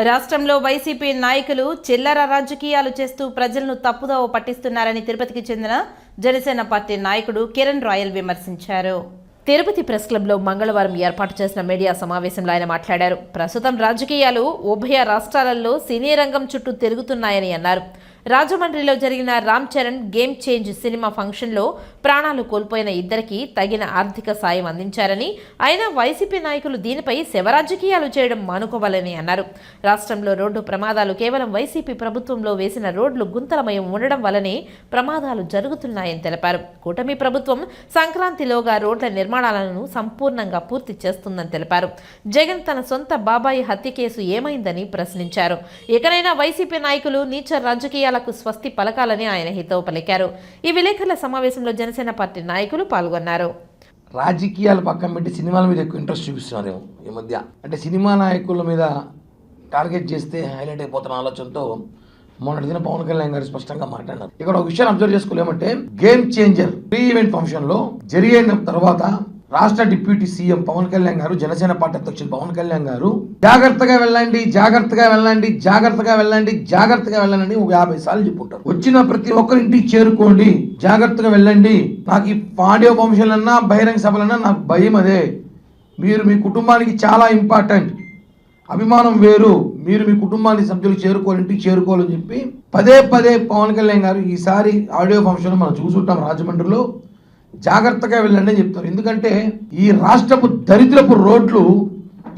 రాష్ట్రంలో వైసీపీ నాయకులు చిల్లర రాజకీయాలు చేస్తూ ప్రజలను తప్పుదోవ పట్టిస్తున్నారని తిరుపతికి చెందిన జనసేన పార్టీ నాయకుడు కిరణ్ రాయల్ విమర్శించారు. తిరుపతి ప్రెస్ క్లబ్లో మంగళవారం ఏర్పాటు చేసిన మీడియా సమావేశంలో ఆయన మాట్లాడారు. ప్రస్తుతం రాజకీయాలు ఉభయ రాష్ట్రాలలో సినీ రంగం చుట్టూ తిరుగుతున్నాయని అన్నారు. రాజమండ్రిలో జరిగిన Ram Charan game change cinema ఫంక్షన్లో ప్రాణాలు కోల్పోయిన ఇద్దరికి తగిన ఆర్థిక సాయం అందించారని, అయినా వైసీపీ నాయకులు దీనిపై శవరాజకీయాలు చేయడం మానుకోవాలని అన్నారు. రాష్ట్రంలో రోడ్డు ప్రమాదాలు కేవలం వైసీపీ ప్రభుత్వంలో వేసిన రోడ్లు గుంతలమయం ఉండడం వల్లనే ప్రమాదాలు జరుగుతున్నాయని తెలిపారు. కూటమి ప్రభుత్వం సంక్రాంతిలోగా రోడ్ల నిర్మాణాలను సంపూర్ణంగా పూర్తి చేస్తుందని తెలిపారు. జగన్ తన సొంత బాబాయి హత్య కేసు ఏమైందని ప్రశ్నించారు. ఇకనైనా వైసీపీ నాయకులు నీచ రాజకీయాలకు స్వస్తి పలకాలని ఆయన హితవు పలికారు. ఈ విలేకరుల సమావేశంలో జనసేన పార్టీ నాయకులు పాల్గొన్నారు. రాజకీయాలు పక్కన పెట్టి సినిమాల మీద ఎక్కువ ఇంట్రెస్ట్ చూపిస్తున్నారేమో ఈ మధ్య. అంటే సినిమా నాయకుల మీద టార్గెట్ చేస్తే హైలైట్ అయిపోతున్న ఆలోచనతో మొన్నటి దిన పవన్ కళ్యాణ్ గారు స్పష్టంగా మాట్లాడారు. ఇక్కడ ఒక విషయాన్ని అబ్జర్వ్ చేసుకోలేమంటే, game changer pre event function లో జరిగిన తర్వాత రాష్ట్ర డిప్యూటీ సీఎం పవన్ కళ్యాణ్ గారు, జనసేన పార్టీ అధ్యక్షులు పవన్ కళ్యాణ్ గారు జాగ్రత్తగా వెళ్ళండి, జాగ్రత్తగా వెళ్ళండి, జాగ్రత్తగా వెళ్ళండి, జాగ్రత్తగా వెళ్ళండి ఒక 50 సార్లు చెప్పుంటారు. వచ్చిన ప్రతి ఒక్కరి ఇంటికి చేరుకోండి, జాగ్రత్తగా వెళ్ళండి. నాకు ఈ ఆడియో ఫంక్షన్లన్నా బహిరంగ సభలన్నా నాకు భయం. అదే మీరు మీ కుటుంబానికి చాలా ఇంపార్టెంట్. అభిమానం వేరు. మీరు మీ కుటుంబానికి సభ్యులు చేరుకోవాలి, ఇంటికి చేరుకోవాలని చెప్పి పదే పదే పవన్ కళ్యాణ్ గారు ఈసారి ఆడియో ఫంక్షన్ మనం చూసుంటాం రాజమండ్రిలో. జాగ్రత్తగా వెళ్ళండి అని చెప్తారు. ఎందుకంటే ఈ రాష్ట్రపు దరిద్రపు రోడ్లు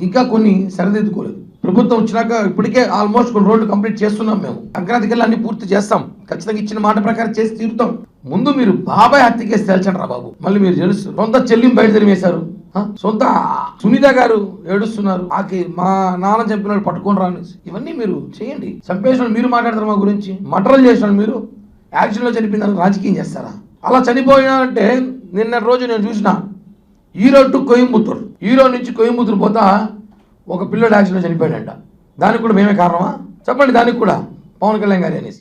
ఇంకా కొన్ని సరిదిద్దుకోలేదు. ప్రభుత్వం వచ్చినాక ఇప్పటికే ఆల్మోస్ట్ కొన్ని రోడ్లు కంప్లీట్ చేస్తున్నాం. మేము సంక్రాంతికి అన్ని పూర్తి చేస్తాం. ఖచ్చితంగా ఇచ్చిన మాట ప్రకారం చేసి తీరుతాం. ముందు మీరు బాబాయ్ హత్య కేసు తేల్చండి రా బాబు. మళ్ళీ మీరు తెలుసు సొంత చెల్లిని బయట తెలివేశారు. సొంత సునీత గారు ఏడుస్తున్నారు, ఆకి మా నాన్న చంపిన వాళ్ళు పట్టుకొని రాని. ఇవన్నీ మీరు చేయండి. చంపేసిన మీరు మాట్లాడతారు మా గురించి. మర్డర్లు చేసిన మీరు యాక్సిడెంట్లో చనిపోయిన రాజకీయం చేస్తారా? అలా చనిపోయినారంటే నిన్న రోజు నేను చూసిన ఈరోడ్ టు కోయంబత్తూర్, ఈరోడ్ నుంచి కోయంబత్తూర్ పోతా ఒక పిల్లడు యాక్సిడెంట్లో చనిపోయాడంట. దానికి కూడా మేమే కారణమా? చెప్పండి. దానికి కూడా పవన్ కళ్యాణ్ గారు అనేసి